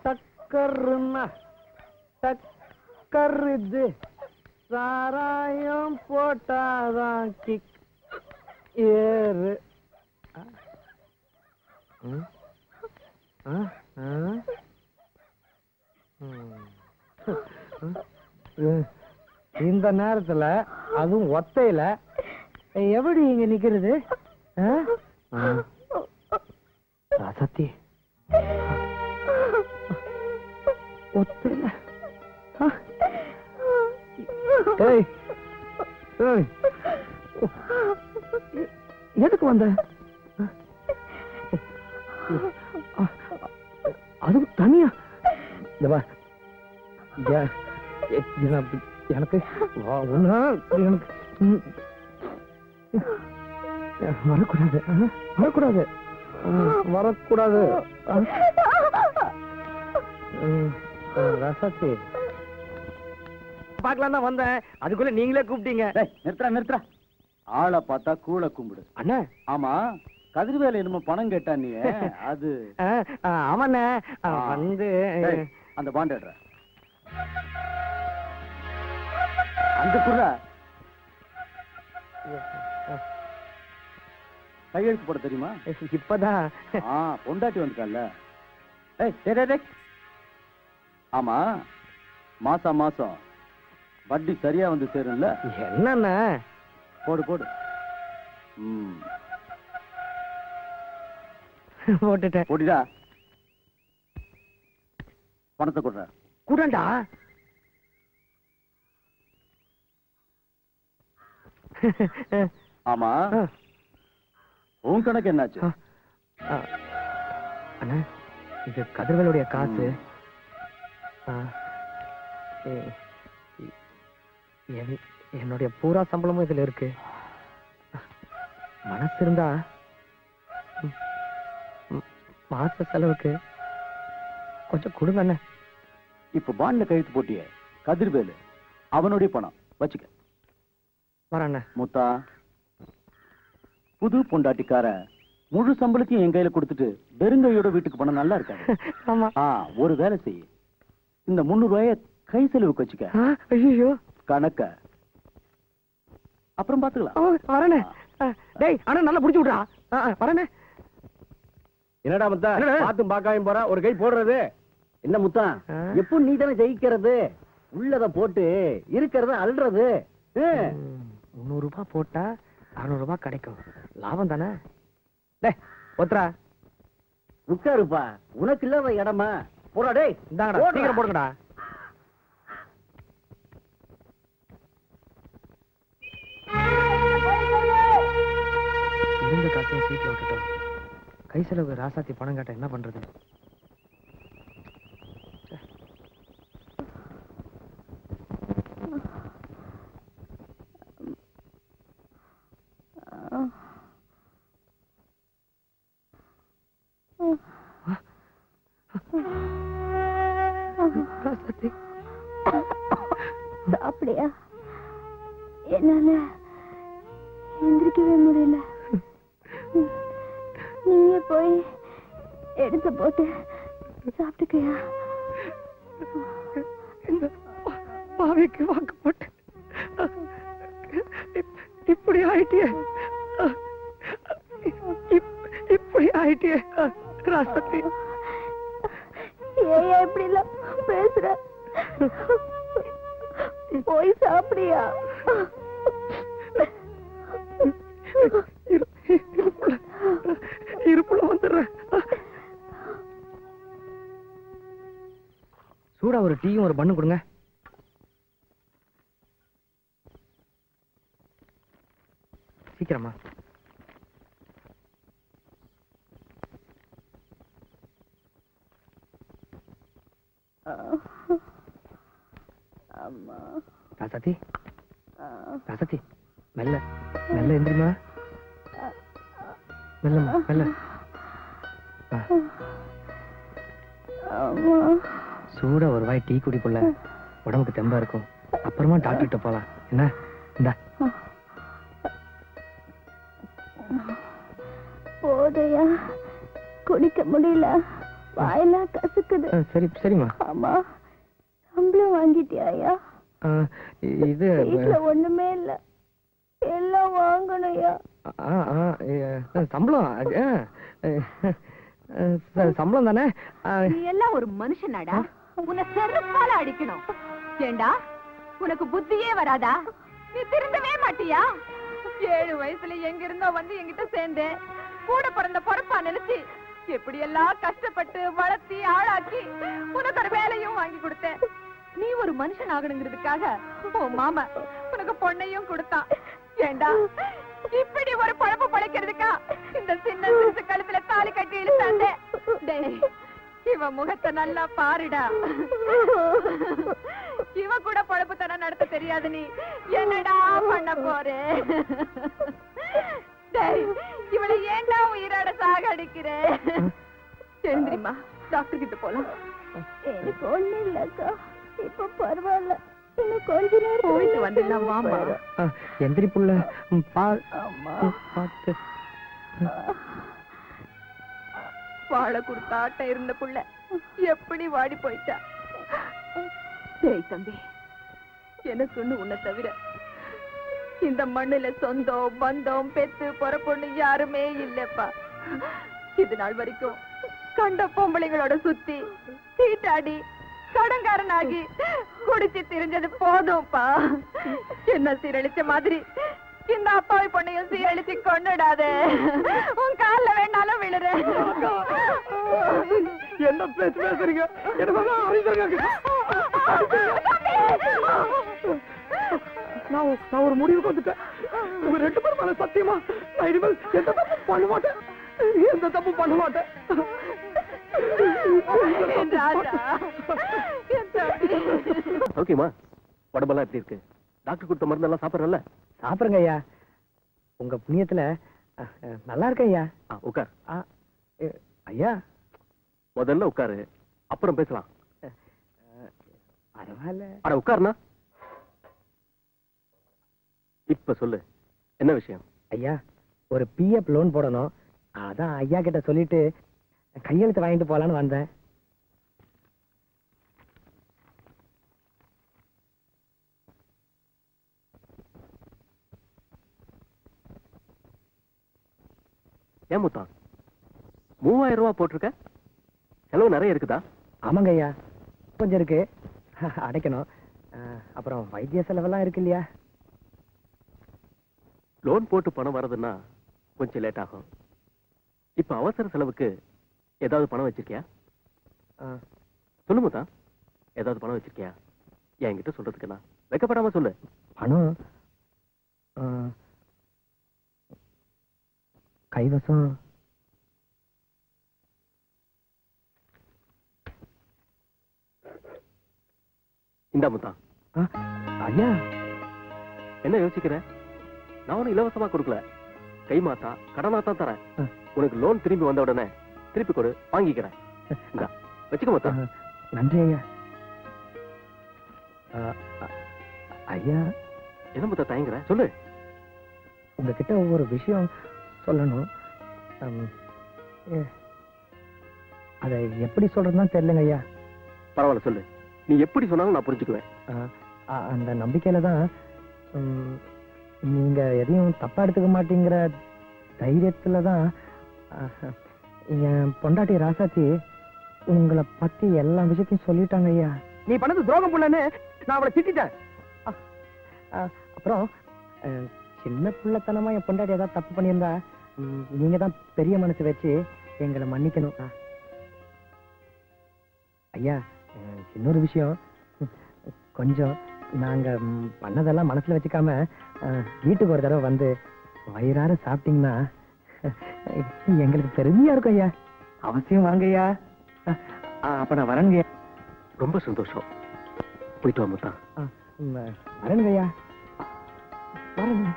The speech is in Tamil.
டக்கர்னா டக்கர் இது சாராயம் போட்டாதான் கிக் ஏறு. இந்த நேரத்துல அதுவும் ஒத்தையில எப்படி இங்க நிக்கிறது? சத்தி ஒத்தையில எதுக்கு வந்த? அது தனியா எனக்கு வரக்கூடாது வரக்கூடாது வரக்கூடாது. ரசத்தி பாக்கலாம் தான் வந்தேன், அதுக்குள்ள நீங்களே கூப்பிட்டீங்க. நிறுத்துறா நிறுத்துறா, ஆளை பார்த்தா கூழ கும்பிடு அண்ணா. ஆமா, கதிர்வேல என்னமோ பணம் கேட்டா நீ, அது ஆமாண்ணே வந்து அந்த பாண்ட் எடுற அந்த குர்ற கையெழுத்து போட தெரியுமா? இப்பதான் பொண்டாட்டி வந்துட்டால. ஆமா, மாசம் மாசம் வட்டி சரியா வந்து சேரும்ல? என்னண்ணா? போடு போடு. போட்டுட்டேன். போட்டிடா, பணத்தை கொடுற. கூடண்டா. ஆமா, உன் கணக்கு என்னாச்சு? அண்ணா, இது கதிர்வேலுடைய காசு. என்னுடைய பூரா சம்பளமும் இதுல இருக்கு. மனசு இருந்தா மாச செலவுக்கு கொஞ்சம் கொடுங்க அண்ணா. இப்ப பாண்ட்ல கழுத்து போட்டிய கதிர்வேலு, அவனுடைய பணம் வச்சுக்க. வரண்ண. முத்தா, புது பொண்டாட்டிக்கார முழு சம்பளத்தையும் என் கையில கொடுத்துட்டு வெறுங்கையோட வீட்டுக்கு போன நல்லா இருக்காது. ஒரு வேலை செய்ய, இந்த 300 ரூபாய கை செலவுக்கு வச்சுக்க. ஐயோ, கணக்க அப்புறம் பாத்துக்கலாம். வரண்ணே. டேய் அண்ணா, நல்லா புடிச்சு விடுறா. வரண்ணே. என்னடா முத்தா, பாத்தும் பாக்காம போறா, ஒரு கை போடுறது என்ன முத்தா? எப்போ நீ தானே ஜெயிக்கிறது, உள்ளத போட்டு இருக்கிறத அல்றது. 300 ரூபாய் போட்டா 600 ரூபாய் கிடைக்கும், லாபம் தானே? டேய் ஒத்ரா, உட்காருப்பா, உனக்கு இல்லாத இடமா? போடா டேய், இந்தாங்கடா, சீக்கிரம் போடுங்கடா. இருந்த காசையும் சீட்ல விட்டுட்டோம். கை செலவு ராசாத்தி பணம் கேட்ட என்ன பண்றது? அப்படியா? என்னால எந்திரிக்கவே முடியல. நீயே போய் எடுத்து போட்டு சாப்பிட்டுக்கையா? இந்த பாவிக்கு வாக்கு போட்டு இப்படி ஆயிட்டியே, இப்படி ஆயிட்டியே ராசத்தி. ஏன் இப்படி எல்லாம் பேசுற? போய் சாப்பிடியா? இருப்புல வந்துடுறேன். சூடா ஒரு டீயும் ஒரு பண்ணு கொடுங்க. சீக்கிரமா. ராசாத்தி, ராசாத்தி, மெல்ல மெல்ல எந்திரிமா, மெல்லமா மெல்ல. சூடா ஒரு வாய் டீ குடிக்குள்ள உடம்புக்கு தெம்பா இருக்கும். அப்புறமா டாக்டர்கிட்ட போலாம். என்ன? இந்தா. போதையா, குடிக்க முடியல, வாயெல்லாம் கசக்குது. சரி சரிம்மா. ஆமா, சம்பளம் வாங்கிட்டியா? இது வீட்டுல ஒண்ணுமே இல்ல, எல்லாம் வாங்கணும்யா. சம்பளம் சம்பளம் தானே. நீ எல்லாம் ஒரு மனுஷனாடா? உன்னை செருப்பால அடிக்கணும். ஏண்டா உனக்கு புத்தியே வராதா? நீ திருந்தவே மாட்டியா? 7 வயசுல எங்க இருந்தோ வந்து என்கிட்ட சேர்ந்து கூட பிறந்த பொறுப்பா நினைச்சு எப்படி எல்லாம் கஷ்டப்பட்டு வளர்த்தி ஆளாக்கி உனக்கு ஒரு வேலையும் வாங்கி கொடுத்தேன். நீ ஒரு மனுஷன் ஆகணுங்கிறதுக்காக உன் மாமா உனக்கு பொண்ணையும் கொடுத்தான். ஏண்டா இப்படி ஒரு பழப்பு பழைக்கிறதுக்கா இந்த சின்ன சிசு கழுத்துல தாலி கட்டி இழுத்தாண்டே? இவ முகத்தை நல்லா பாருடா. இவ கூட பழப்பு தானே நடத்த தெரியாது. நீ என்னடா பண்ண போற? இவளை ஏண்டா உயிரோட சாகடிக்கிற? தெரியுமா, டாக்டர் கிட்ட போலாம். எனக்கு ஒண்ணு இல்லக்கா, இப்ப பரவாயில்ல. இன்னும் கொஞ்ச நேரம் போயிட்டு வந்துடலாம். வாமா. எந்திரி புள்ள. பார்த்து வாழை கொடுத்த ஆட்டம் இருந்த புள்ள எப்படி வாடி போயிட்டா? டேய் தம்பி, எனக்குன்னு உன்னை தவிர இந்த மண்ணுல சொந்தம் பந்தம் பெத்து பொறப்பொண்ணு யாருமே இல்லப்பா. இது நாள் வரைக்கும் கண்ட பொம்பளைங்களோட சுத்தி சீட்டாடி கடங்காரனாகி குடிச்சு திரிஞ்சது போதும்ப்பா. என்ன சீரழிச்ச மாதிரி இந்த அப்பாவி பொண்ணையும் சீரழிச்சு கொண்டுடாத. உன் கால்ல வேணாலும் விழுறேன். என்ன பேசுறீங்க? நான் ஒரு முடிவுக்கு வந்துட்டேன். உங்க 2 பேரும் மேல சத்தியமா நான் இனிமேல் எந்த தப்பு பண்ண மாட்டேன். எந்த தப்பு பண்ண மாட்டேன். ஓகேமா, உடம்பெல்லாம் எப்படி இருக்கு? டாக்டர் கொடுத்த மருந்தெல்லாம் சாப்பிட்றல? சாப்பிடுங்க ஐயா. உங்க புண்ணியத்துல நல்லா இருக்க ஐயா. உட்கார். ஐயா முதல்ல உட்காரு, அப்புறம் பேசலாம். பரவாயில்ல. அட உட்காருனா. இப்ப சொல்லு, என்ன விஷயம்? ஐயா, ஒரு பிஎஃப் லோன் போடணும். அதான் ஐயா கிட்ட சொல்லிட்டு கையெழுத்து வாங்கிட்டு போலான்னு வந்தேன். ஏன் முத்தா 3000 ரூபாய் போட்டிருக்க? செலவு நிறைய இருக்குதா? ஆமாங்க ஐயா, கொஞ்சம் இருக்கு, அடைக்கணும். அப்புறம் வைத்திய செலவெல்லாம் இருக்கு இல்லையா? லோன் போட்டு பணம் வரதுன்னா கொஞ்சம் லேட் ஆகும். இப்ப அவசர செலவுக்கு ஏதாவது பணம் வச்சிருக்கியா? சொல்லு முத்தா, ஏதாவது பணம் வச்சிருக்கியா? என்கிட்ட சொல்றதுக்கு நான் வைக்கப்படாம சொல்லு. பணம் கைவசம் இந்த முத்தா. ஐயா என்ன யோசிக்கிற? நான் ஒன்னும் இலவசமா கொடுக்கல, கை மாத்தா கடனா தான் தரேன். உனக்கு லோன் திரும்பி வந்த உடனே திருப்பி கொடு, வாங்கிக்கிறேன். வச்சுக்க முத்தா. நன்றி ஐயா. ஐயா, என்ன முத்தா தயங்குற? சொல்லு. உங்ககிட்ட ஒவ்வொரு விஷயம் சொல்லணும். அதை எப்படி சொல்றதுன்னு தெரியலங்க ஐயா. பரவாயில்ல சொல்லு, நீ எப்படி சொன்னாலும் நான் புரிஞ்சுக்குவேன். அந்த நம்பிக்கையில தான், நீங்க எதையும் தப்பா எடுத்துக்க மாட்டேங்கிற தைரியத்துல தான் என் பொண்டாட்டி ராசாத்தி உங்களை பத்தி எல்லா விஷயத்தையும் சொல்லிட்டாங்க ஐயா. நீ பண்ணது துரோகம் பண்ணு, நான் அவளை திட்டேன். அப்புறம் சின்ன பிள்ளைத்தனமா என் பொண்டாட்டி ஏதாவது தப்பு பண்ணியிருந்தா நீங்க தான் பெரிய மனசு வச்சு எங்களை மன்னிக்கணும் ஐயா. இன்னொரு விஷயம், கொஞ்சம் நாங்க பண்ணதெல்லாம் மனசுல வச்சுக்காம வீட்டுக்கு ஒரு தடவை வந்து வயிறார சாப்பிட்டீங்கன்னா எங்களுக்கு பெருமையா இருக்கும் ஐயா. அவசியம் வாங்க ஐயா. அப்ப நான் வரேங்க. ரொம்ப சந்தோஷம். போயிட்டு வா முத்தா. வரேங்க ஐயா. வரேங்க.